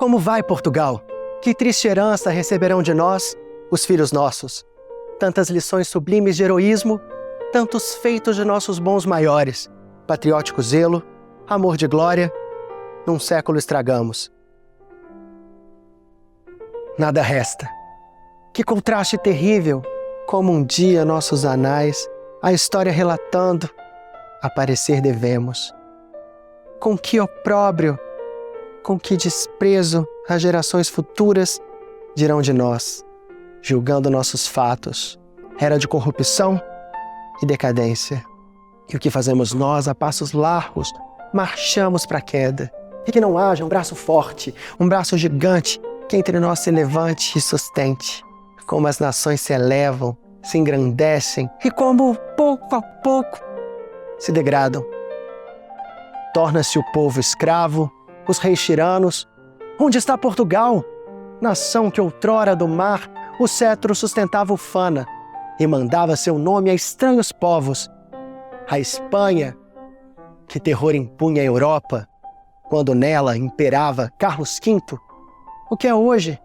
Como vai, Portugal? Que triste herança receberão de nós, os filhos nossos. Tantas lições sublimes de heroísmo, tantos feitos de nossos bons maiores. Patriótico zelo, amor de glória, num século estragamos. Nada resta. Que contraste terrível, como um dia nossos anais, a história relatando, aparecer devemos. Com que opróbrio, com que desprezo as gerações futuras dirão de nós, julgando nossos fatos, era de corrupção e decadência. E o que fazemos nós a passos largos, marchamos para a queda. E que não haja um braço forte, um braço gigante, que entre nós se levante e sustente. Como as nações se elevam, se engrandecem e como, pouco a pouco, se degradam. Torna-se o povo escravo, os reis tiranos. Onde está Portugal? Nação que outrora do mar o cetro sustentava ufana e mandava seu nome a estranhos povos. A Espanha, que terror impunha a Europa, quando nela imperava Carlos V. O que é hoje,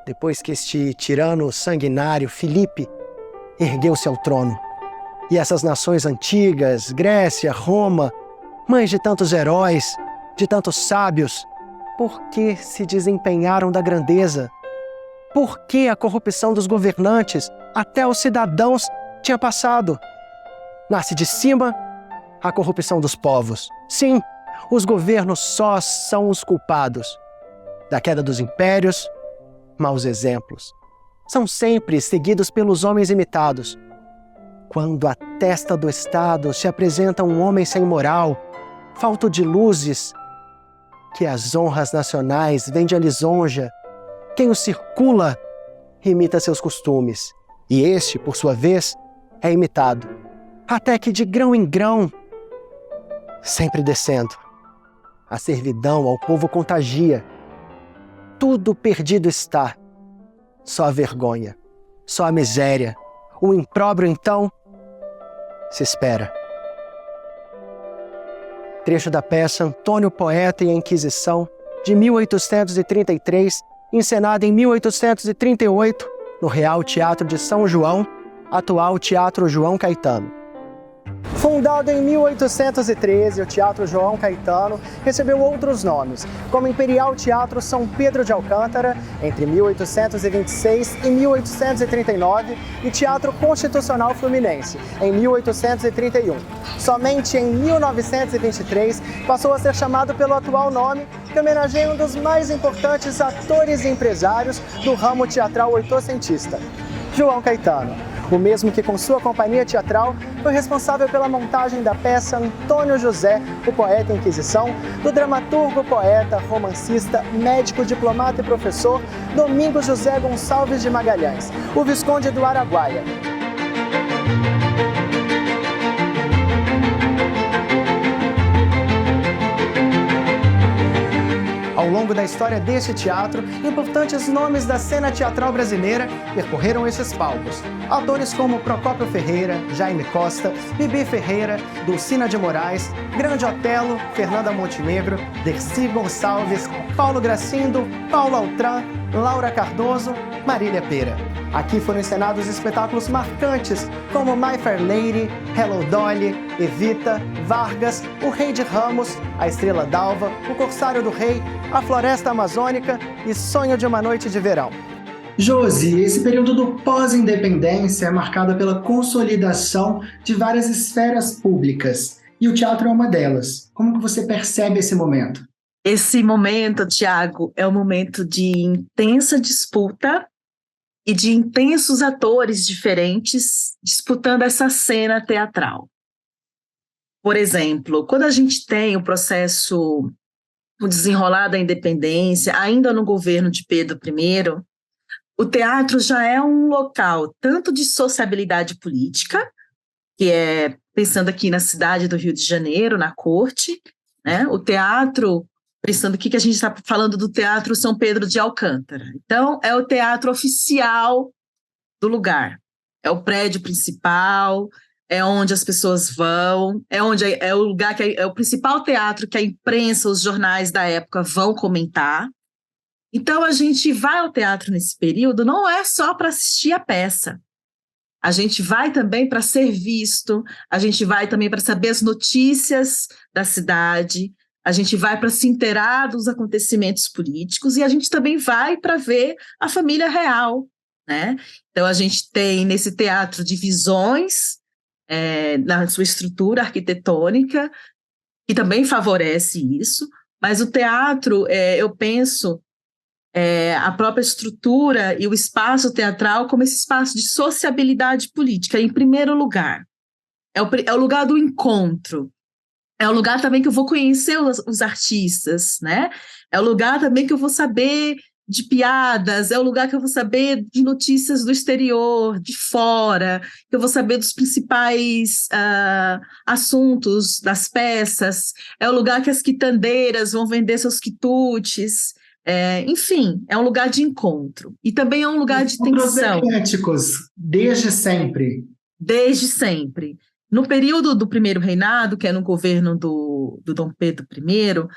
depois que este tirano sanguinário Filipe ergueu-se ao trono? E essas nações antigas, Grécia, Roma, mães de tantos heróis, de tantos sábios, por que se desempenharam da grandeza? Por que a corrupção dos governantes até os cidadãos tinha passado? Nasce de cima a corrupção dos povos. Sim, os governos só são os culpados. Da queda dos impérios, maus exemplos. São sempre seguidos pelos homens imitados. Quando à testa do Estado se apresenta um homem sem moral, falto de luzes, que as honras nacionais vêm de a lisonja. Quem o circula imita seus costumes, e este, por sua vez, é imitado, até que de grão em grão, sempre descendo. A servidão ao povo contagia. Tudo perdido está. Só a vergonha, só a miséria. O impróbrio, então, se espera. Trecho da peça Antônio Poeta e a Inquisição, de 1833, encenada em 1838, no Real Teatro de São João, atual Teatro João Caetano. Fundado em 1813, o Teatro João Caetano recebeu outros nomes, como Imperial Teatro São Pedro de Alcântara, entre 1826 e 1839, e Teatro Constitucional Fluminense, em 1831. Somente em 1923 passou a ser chamado pelo atual nome, que homenageia um dos mais importantes atores e empresários do ramo teatral oitocentista, João Caetano. O mesmo que, com sua companhia teatral, foi responsável pela montagem da peça Antônio José, o Poeta e Inquisição, do dramaturgo, poeta, romancista, médico, diplomata e professor Domingos José Gonçalves de Magalhães, o Visconde do Araguaia. Ao longo da história deste teatro, importantes nomes da cena teatral brasileira percorreram esses palcos. Autores como Procópio Ferreira, Jaime Costa, Bibi Ferreira, Dulcina de Moraes, Grande Otelo, Fernanda Montenegro, Dercy Gonçalves, Paulo Gracindo, Paulo Altran, Laura Cardoso, Marília Pera. Aqui foram encenados espetáculos marcantes como My Fair Lady, Hello Dolly, Evita, Vargas, O Rei de Ramos, A Estrela d'Alva, O Corsário do Rei, A Floresta Amazônica e Sonho de uma Noite de Verão. Josi, esse período do pós-independência é marcado pela consolidação de várias esferas públicas, e o teatro é uma delas. Como que você percebe esse momento? Esse momento, Tiago, é um momento de intensa disputa e de intensos atores diferentes disputando essa cena teatral. Por exemplo, quando a gente tem o processo, o desenrolar da independência, ainda no governo de Pedro I, o teatro já é um local tanto de sociabilidade política, que é, pensando aqui na cidade do Rio de Janeiro, na corte, né? O teatro, pensando aqui que a gente está falando do Teatro São Pedro de Alcântara. Então, é o teatro oficial do lugar. É o prédio principal, é onde as pessoas vão, é o lugar que é o principal teatro que a imprensa, os jornais da época vão comentar. Então, a gente vai ao teatro nesse período não é só para assistir a peça. A gente vai também para ser visto, a gente vai também para saber as notícias da cidade, a gente vai para se inteirar dos acontecimentos políticos e a gente também vai para ver a família real, né? Então, a gente tem nesse teatro divisões na sua estrutura arquitetônica, que também favorece isso, mas o teatro, eu penso, a própria estrutura e o espaço teatral como esse espaço de sociabilidade política, em primeiro lugar. É o lugar do encontro, é o lugar também que eu vou conhecer os artistas, né? É o lugar também que eu vou saber de piadas, é o lugar que eu vou saber de notícias do exterior, de fora, que eu vou saber dos principais assuntos das peças, é o lugar que as quitandeiras vão vender seus quitutes, enfim, é um lugar de encontro. E também é um lugar de tensão. Ecléticos, desde sempre. Desde sempre. No período do primeiro reinado, que é no governo do Dom Pedro I,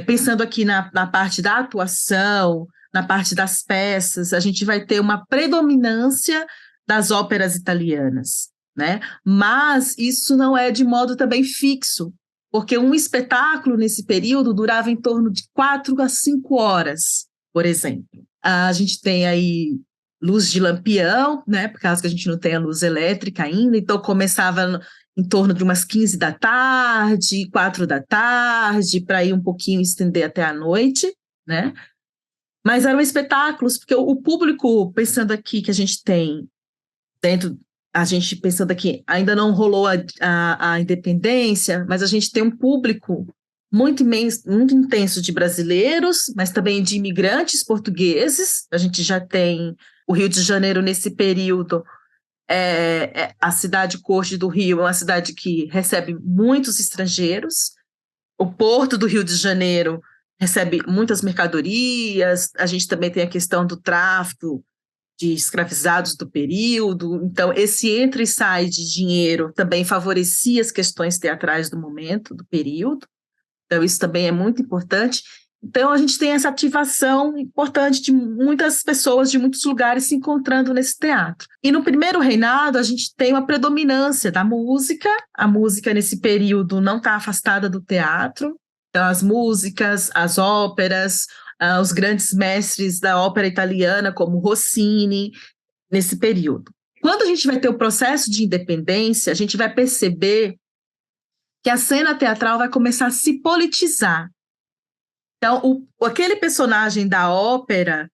pensando aqui na parte da atuação, na parte das peças, a gente vai ter uma predominância das óperas italianas, né? Mas isso não é de modo também fixo, porque um espetáculo nesse período durava em torno de 4 a 5 horas, por exemplo. A gente tem aí luz de lampião, né? Por causa que a gente não tem a luz elétrica ainda, então começava em torno de umas 15 da tarde, 4 da tarde, para ir um pouquinho estender até a noite, né? Mas eram espetáculos, porque o público, pensando aqui que a gente tem dentro, a gente pensando aqui, ainda não rolou a independência, mas a gente tem um público muito imenso, muito intenso de brasileiros, mas também de imigrantes portugueses. A gente já tem o Rio de Janeiro nesse período. A cidade Corte do Rio é uma cidade que recebe muitos estrangeiros. O Porto do Rio de Janeiro recebe muitas mercadorias. A gente também tem a questão do tráfico de escravizados do período. Então, esse entra e sai de dinheiro também favorecia as questões teatrais do momento, do período. Então, isso também é muito importante. Então, a gente tem essa ativação importante de muitas pessoas de muitos lugares se encontrando nesse teatro. E no primeiro reinado, a gente tem uma predominância da música. A música, nesse período, não está afastada do teatro. Então, as músicas, as óperas, os grandes mestres da ópera italiana, como Rossini, nesse período. Quando a gente vai ter o processo de independência, a gente vai perceber que a cena teatral vai começar a se politizar. Então, aquele personagem da ópera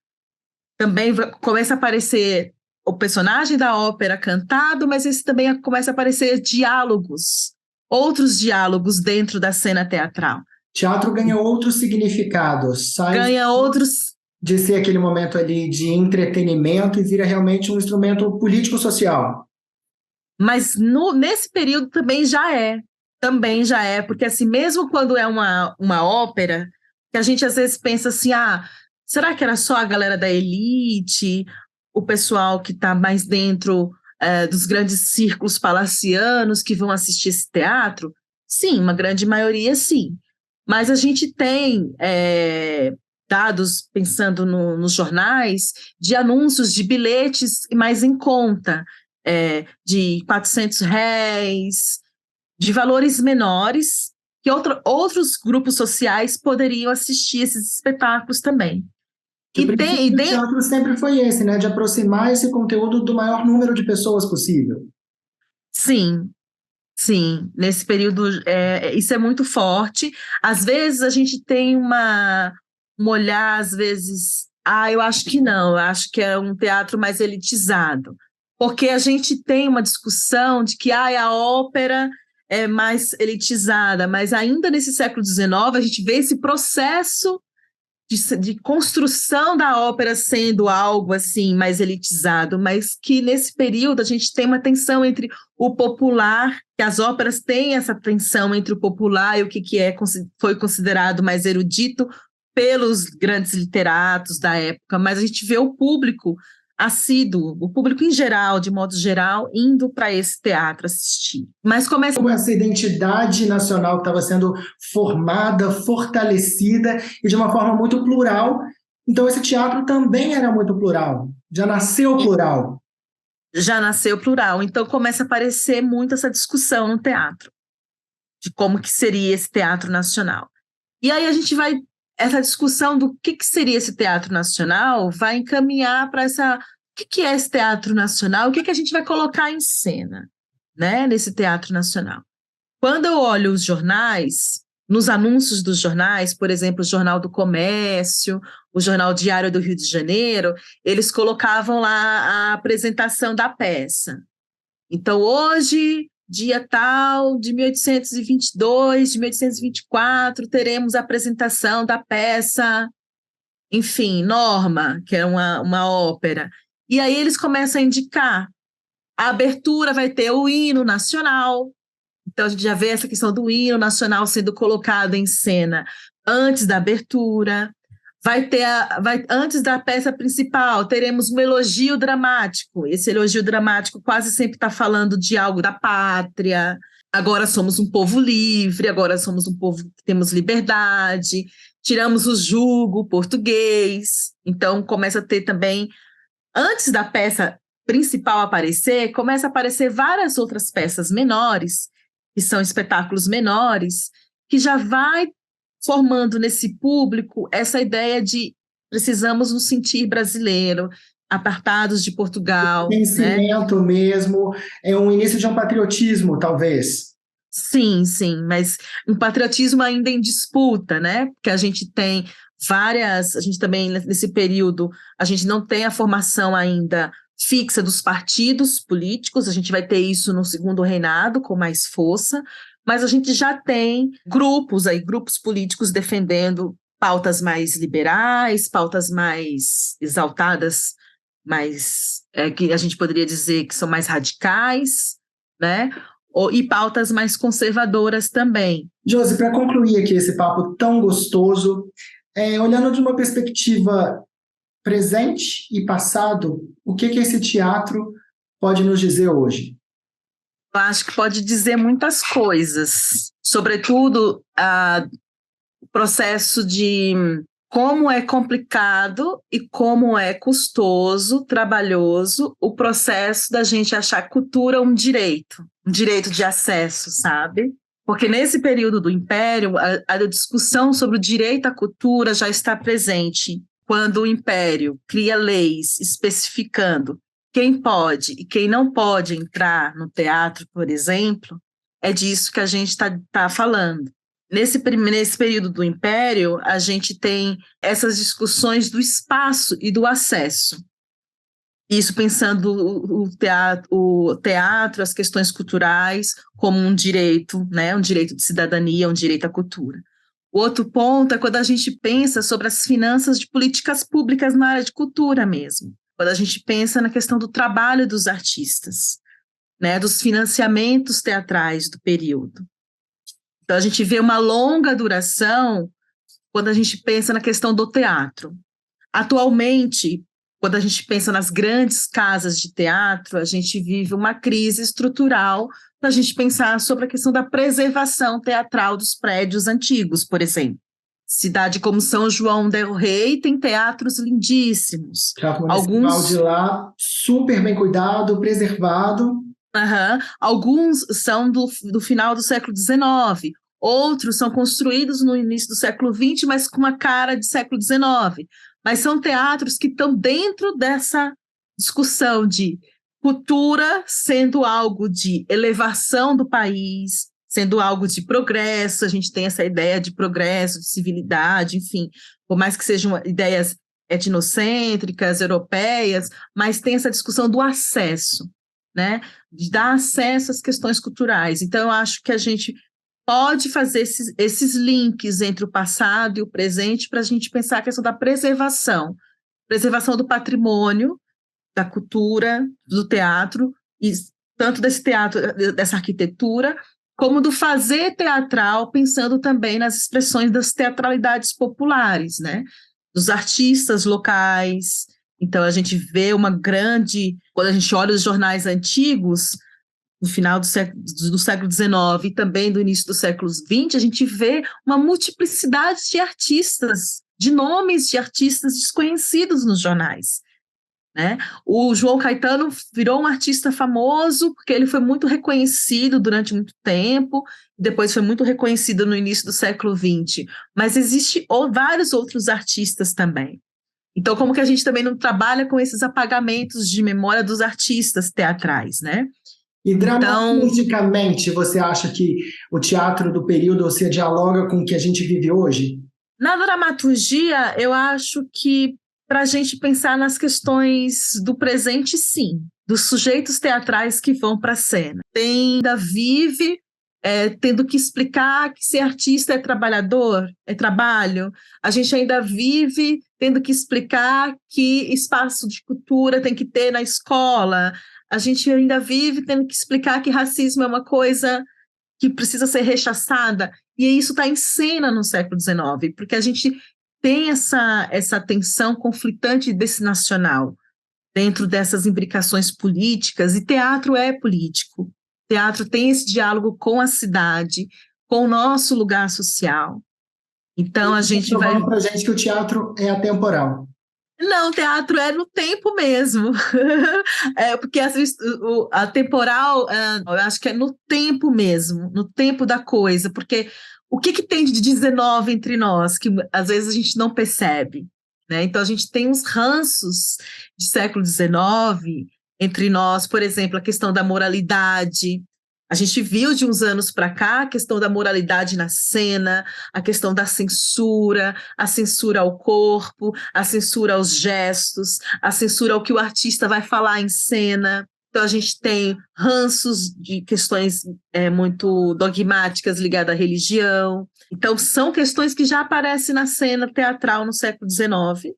também começa a aparecer o personagem da ópera cantado, mas esse também começa a aparecer diálogos, outros diálogos dentro da cena teatral. Teatro ganha outros significados. Ganha outros... De ser aquele momento ali de entretenimento e vira realmente um instrumento político-social. Mas nesse período também já é, porque assim, mesmo quando é uma ópera, que a gente às vezes pensa assim, será que era só a galera da elite, o pessoal que está mais dentro dos grandes círculos palacianos que vão assistir esse teatro? Sim, uma grande maioria sim. Mas a gente tem dados, pensando nos jornais, de anúncios de bilhetes mais em conta, de R$ 400, de valores menores, que outros grupos sociais poderiam assistir esses espetáculos também. O teatro sempre foi esse, né? De aproximar esse conteúdo do maior número de pessoas possível. Sim, nesse período isso é muito forte. Às vezes a gente tem um olhar, às vezes, eu acho que não, eu acho que é um teatro mais elitizado, porque a gente tem uma discussão de que a ópera é mais elitizada, mas ainda nesse século XIX a gente vê esse processo de construção da ópera sendo algo assim mais elitizado, mas que nesse período a gente tem uma tensão entre o popular, que as óperas têm essa tensão entre o popular e o que foi considerado mais erudito pelos grandes literatos da época, mas a gente vê o público assíduo, o público em geral, de modo geral, indo para esse teatro assistir. Mas começa com essa identidade nacional que estava sendo formada, fortalecida e de uma forma muito plural, Então esse teatro também era muito plural, já nasceu plural. Já nasceu plural. Então começa a aparecer muito essa discussão no teatro, de como que seria esse teatro nacional. E aí a gente vai, essa discussão do que seria esse teatro nacional vai encaminhar para essa, o que é esse teatro nacional, o que a gente vai colocar em cena, né, nesse teatro nacional. Quando eu olho os jornais, nos anúncios dos jornais, por exemplo, o Jornal do Comércio, o Jornal Diário do Rio de Janeiro, eles colocavam lá a apresentação da peça. Então, hoje, dia tal, de 1822, de 1824, teremos a apresentação da peça, enfim, Norma, que é uma ópera. E aí eles começam a indicar. A abertura vai ter o hino nacional. Então, a gente já vê essa questão do hino nacional sendo colocado em cena antes da abertura. Antes da peça principal, teremos um elogio dramático. Esse elogio dramático quase sempre está falando de algo da pátria. Agora somos um povo livre, agora somos um povo que temos liberdade, tiramos o jugo português. Então, começa a ter também, antes da peça principal aparecer, começa a aparecer várias outras peças menores, que são espetáculos menores, que já vai formando nesse público essa ideia de precisamos nos sentir brasileiro, apartados de Portugal. Pensamento, né? Mesmo, é um início de um patriotismo, talvez. Sim, mas um patriotismo ainda em disputa, né? Porque a gente tem a gente também, nesse período, a gente não tem a formação ainda fixa dos partidos políticos, a gente vai ter isso no segundo reinado com mais força, mas a gente já tem grupos políticos defendendo pautas mais liberais, pautas mais exaltadas, que a gente poderia dizer que são mais radicais, né? E pautas mais conservadoras também. Josi, para concluir aqui esse papo tão gostoso, olhando de uma perspectiva presente e passado, o que esse teatro pode nos dizer hoje? Eu acho que pode dizer muitas coisas, sobretudo o processo de como é complicado e como é custoso, trabalhoso, o processo da gente achar cultura um direito de acesso, sabe? Porque nesse período do Império, a discussão sobre o direito à cultura já está presente. Quando o Império cria leis especificando quem pode e quem não pode entrar no teatro, por exemplo, é disso que a gente está falando. Nesse período do Império, a gente tem essas discussões do espaço e do acesso. Isso pensando o teatro, as questões culturais, como um direito, né? Um direito de cidadania, um direito à cultura. O outro ponto é quando a gente pensa sobre as finanças de políticas públicas na área de cultura mesmo. Quando a gente pensa na questão do trabalho dos artistas, né, dos financiamentos teatrais do período. Então, a gente vê uma longa duração quando a gente pensa na questão do teatro. Atualmente, quando a gente pensa nas grandes casas de teatro, a gente vive uma crise estrutural para a gente pensar sobre a questão da preservação teatral dos prédios antigos, por exemplo. Cidade como São João del Rei tem teatros lindíssimos. Alguns de lá, super bem cuidado, preservado. Alguns são do final do século XIX, outros são construídos no início do século XX, mas com uma cara de século XIX. Mas são teatros que estão dentro dessa discussão de cultura sendo algo de elevação do país, sendo algo de progresso. A gente tem essa ideia de progresso, de civilidade, enfim, por mais que sejam ideias etnocêntricas, europeias, mas tem essa discussão do acesso, né? De dar acesso às questões culturais. Então, eu acho que a gente pode fazer esses links entre o passado e o presente para a gente pensar a questão da preservação do patrimônio, da cultura, do teatro, e tanto desse teatro, dessa arquitetura, como do fazer teatral, pensando também nas expressões das teatralidades populares, né? Dos artistas locais. Então, a gente vê quando a gente olha os jornais antigos, no final do século XIX e também do início do século XX, a gente vê uma multiplicidade de artistas de nomes de artistas desconhecidos nos jornais, né? O João Caetano virou um artista famoso porque ele foi muito reconhecido durante muito tempo, depois foi muito reconhecido no início do século XX, mas existem vários outros artistas também. Então, como que a gente também não trabalha com esses apagamentos de memória dos artistas teatrais, né? E dramaturgicamente, você acha que o teatro do período se dialoga com o que a gente vive hoje? Na dramaturgia, eu acho que para a gente pensar nas questões do presente, sim, dos sujeitos teatrais que vão para a cena. Ainda vive tendo que explicar que ser artista é trabalhador, é trabalho. A gente ainda vive tendo que explicar que espaço de cultura tem que ter na escola. A gente ainda vive tendo que explicar que racismo é uma coisa que precisa ser rechaçada. E isso está em cena no século XIX, porque a gente tem essa tensão conflitante desse nacional dentro dessas imbricações políticas, e teatro é político. Teatro tem esse diálogo com a cidade, com o nosso lugar social. Então, a gente vai... para a gente que o teatro é atemporal. Não, teatro é no tempo mesmo. Porque a temporal, eu acho que é no tempo mesmo, no tempo da coisa, porque o que tem de 19 entre nós, que às vezes a gente não percebe, né? Então, a gente tem uns ranços de século XIX entre nós, por exemplo, a questão da moralidade. A gente viu de uns anos para cá a questão da moralidade na cena, a questão da censura, a censura ao corpo, a censura aos gestos, a censura ao que o artista vai falar em cena. Então, a gente tem ranços de questões muito dogmáticas ligadas à religião. Então, são questões que já aparecem na cena teatral no século XIX.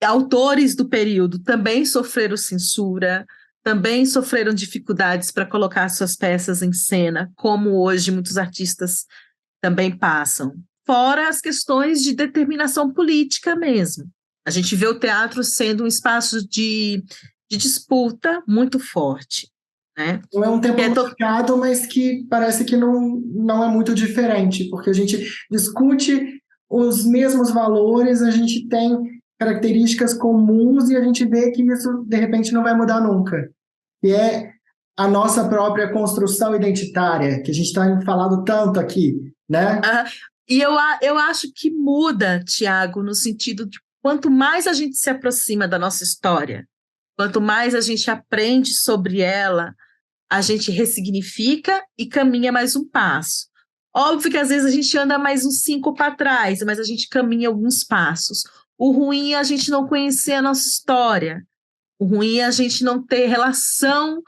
Autores do período também sofreram censura, também sofreram dificuldades para colocar suas peças em cena, como hoje muitos artistas também passam. Fora as questões de determinação política mesmo. A gente vê o teatro sendo um espaço de disputa muito forte, né? Não é um tempo marcado, mas que parece que não é muito diferente, porque a gente discute os mesmos valores, a gente tem características comuns e a gente vê que isso, de repente, não vai mudar nunca. E é a nossa própria construção identitária, que a gente está falando tanto aqui, né? E eu acho que muda, Tiago, no sentido de quanto mais a gente se aproxima da nossa história, quanto mais a gente aprende sobre ela, a gente ressignifica e caminha mais um passo. Óbvio que às vezes a gente anda mais uns 5 para trás, mas a gente caminha alguns passos. O ruim é a gente não conhecer a nossa história. O ruim é a gente não ter relação.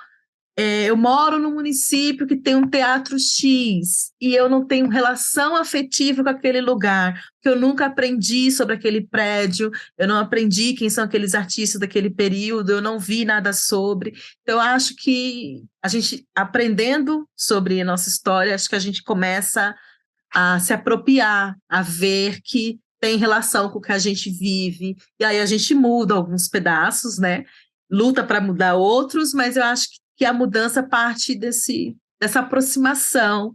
Eu moro num município que tem um teatro X e eu não tenho relação afetiva com aquele lugar, porque eu nunca aprendi sobre aquele prédio, eu não aprendi quem são aqueles artistas daquele período, eu não vi nada sobre. Então, eu acho que a gente, aprendendo sobre a nossa história, acho que a gente começa a se apropriar, a ver que tem relação com o que a gente vive, e aí a gente muda alguns pedaços, né? Luta para mudar outros, mas eu acho que a mudança parte dessa aproximação.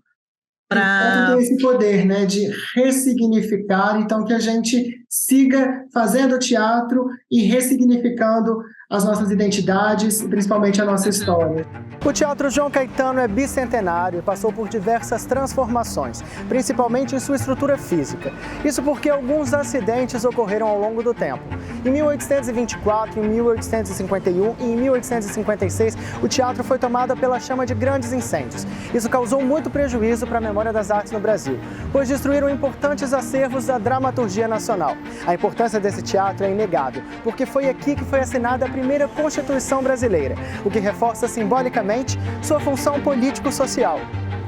Tem esse poder, né, de ressignificar, então que a gente siga fazendo teatro e ressignificando as nossas identidades e principalmente a nossa história. O Teatro João Caetano é bicentenário e passou por diversas transformações, principalmente em sua estrutura física. Isso porque alguns acidentes ocorreram ao longo do tempo. Em 1824, em 1851 e em 1856, o teatro foi tomado pela chama de grandes incêndios. Isso causou muito prejuízo para a memória das artes no Brasil, pois destruíram importantes acervos da dramaturgia nacional. A importância desse teatro é inegável, porque foi aqui que foi assinada a primeira Constituição brasileira, o que reforça simbolicamente sua função político-social.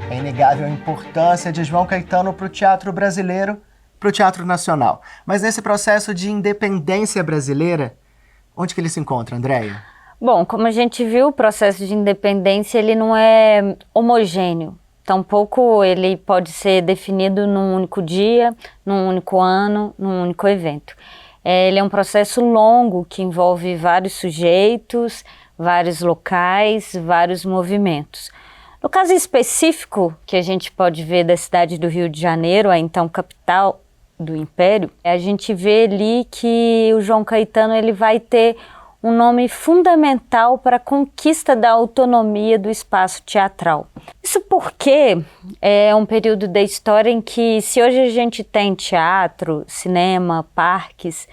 É inegável a importância de João Caetano para o teatro brasileiro, para o teatro nacional. Mas nesse processo de independência brasileira, onde que ele se encontra, Andréia? Bom, como a gente viu, o processo de independência ele não é homogêneo. Tampouco ele pode ser definido num único dia, num único ano, num único evento. Ele é um processo longo que envolve vários sujeitos, vários locais, vários movimentos. No caso específico que a gente pode ver da cidade do Rio de Janeiro, a então capital do Império, a gente vê ali que o João Caetano ele vai ter um nome fundamental para a conquista da autonomia do espaço teatral. Isso porque é um período da história em que, se hoje a gente tem teatro, cinema, parques,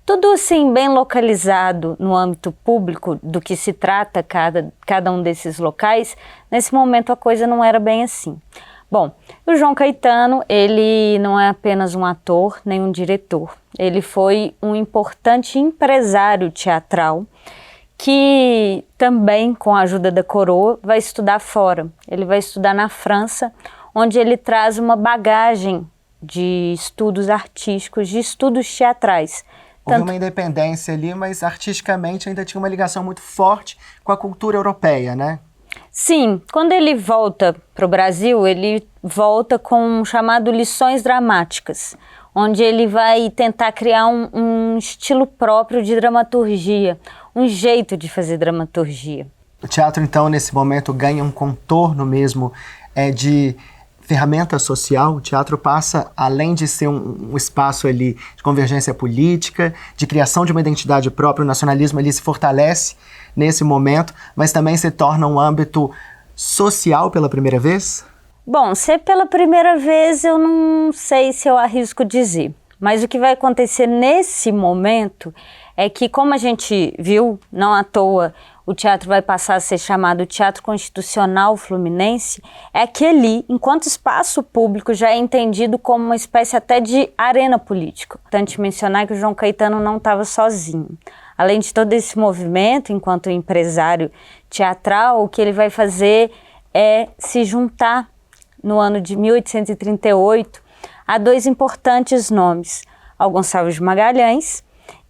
tudo assim bem localizado no âmbito público do que se trata cada um desses locais, nesse momento a coisa não era bem assim. Bom, o João Caetano, ele não é apenas um ator, nem um diretor. Ele foi um importante empresário teatral que também, com a ajuda da coroa, vai estudar fora. Ele vai estudar na França, onde ele traz uma bagagem de estudos artísticos, de estudos teatrais. Houve uma independência ali, mas artisticamente ainda tinha uma ligação muito forte com a cultura europeia, né? Sim, quando ele volta para o Brasil, ele volta com um chamado Lições Dramáticas, onde ele vai tentar criar um estilo próprio de dramaturgia, um jeito de fazer dramaturgia. O teatro, então, nesse momento, ganha um contorno mesmo de ferramenta social. O teatro passa, além de ser um espaço ali de convergência política, de criação de uma identidade própria, o nacionalismo ali se fortalece nesse momento, mas também se torna um âmbito social pela primeira vez? Bom, ser pela primeira vez eu não sei se eu arrisco dizer, mas o que vai acontecer nesse momento é que, como a gente viu, não à toa, o teatro vai passar a ser chamado Teatro Constitucional Fluminense, é que ali, enquanto espaço público, já é entendido como uma espécie até de arena política. Importante mencionar que o João Caetano não estava sozinho. Além de todo esse movimento, enquanto empresário teatral, o que ele vai fazer é se juntar, no ano de 1838, a dois importantes nomes, ao Gonçalves de Magalhães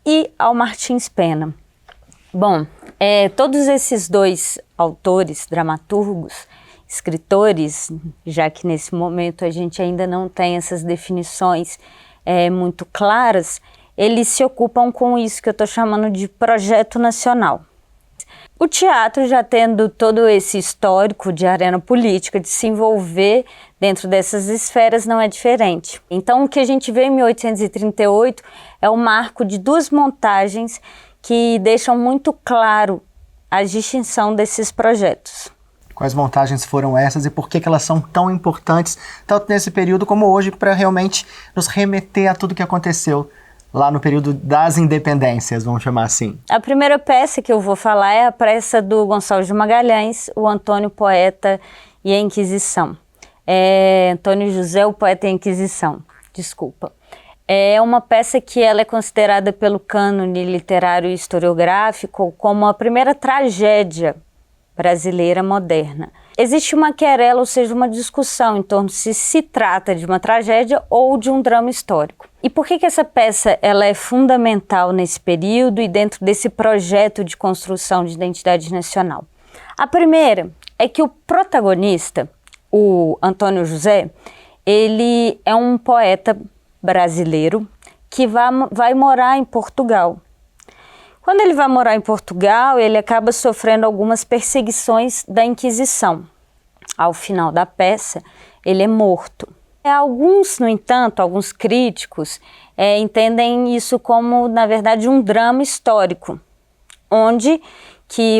e ao Martins Pena. Bom, todos esses dois autores, dramaturgos, escritores, já que nesse momento a gente ainda não tem essas definições muito claras, eles se ocupam com isso que eu estou chamando de projeto nacional. O teatro, já tendo todo esse histórico de arena política, de se envolver dentro dessas esferas, não é diferente. Então, o que a gente vê em 1838 é o marco de duas montagens que deixam muito claro a distinção desses projetos. Quais montagens foram essas e por que elas são tão importantes, tanto nesse período como hoje, para realmente nos remeter a tudo que aconteceu lá no período das independências, vamos chamar assim? A primeira peça que eu vou falar é a peça do Gonçalves de Magalhães, o Antônio Poeta e a Inquisição. Antônio José, o Poeta e a Inquisição, desculpa. É uma peça que ela é considerada pelo cânone literário e historiográfico como a primeira tragédia brasileira moderna. Existe uma querela, ou seja, uma discussão em torno se trata de uma tragédia ou de um drama histórico. E por que essa peça ela é fundamental nesse período e dentro desse projeto de construção de identidade nacional? A primeira é que o protagonista, o Antônio José, ele é um poeta brasileiro que vai morar em Portugal. Quando ele vai morar em Portugal, ele acaba sofrendo algumas perseguições da Inquisição. Ao final da peça, ele é morto. Alguns, no entanto, alguns críticos entendem isso como, na verdade, um drama histórico, onde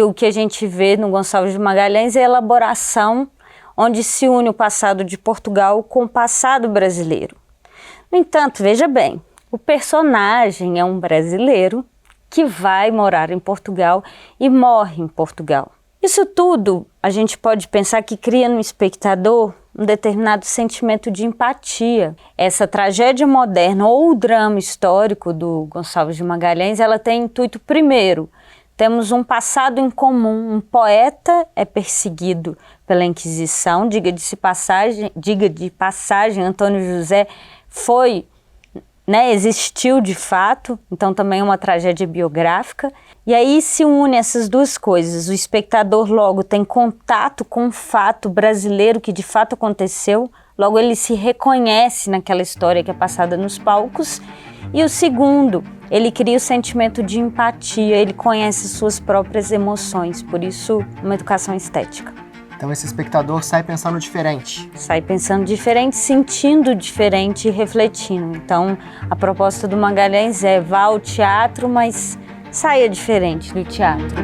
o que a gente vê no Gonçalves de Magalhães é a elaboração onde se une o passado de Portugal com o passado brasileiro. No entanto, veja bem, o personagem é um brasileiro que vai morar em Portugal e morre em Portugal. Isso tudo a gente pode pensar que cria no espectador um determinado sentimento de empatia. Essa tragédia moderna ou o drama histórico do Gonçalves de Magalhães, ela tem intuito primeiro. Temos um passado em comum, um poeta é perseguido pela Inquisição, diga de passagem, Antônio José existiu de fato, então também é uma tragédia biográfica. E aí se une essas duas coisas, o espectador logo tem contato com um fato brasileiro que de fato aconteceu, logo ele se reconhece naquela história que é passada nos palcos. E o segundo, ele cria o sentimento de empatia, ele conhece suas próprias emoções, por isso uma educação estética. Então esse espectador sai pensando diferente. Sai pensando diferente, sentindo diferente e refletindo. Então, a proposta do Magalhães é: vá ao teatro, mas saia diferente do teatro.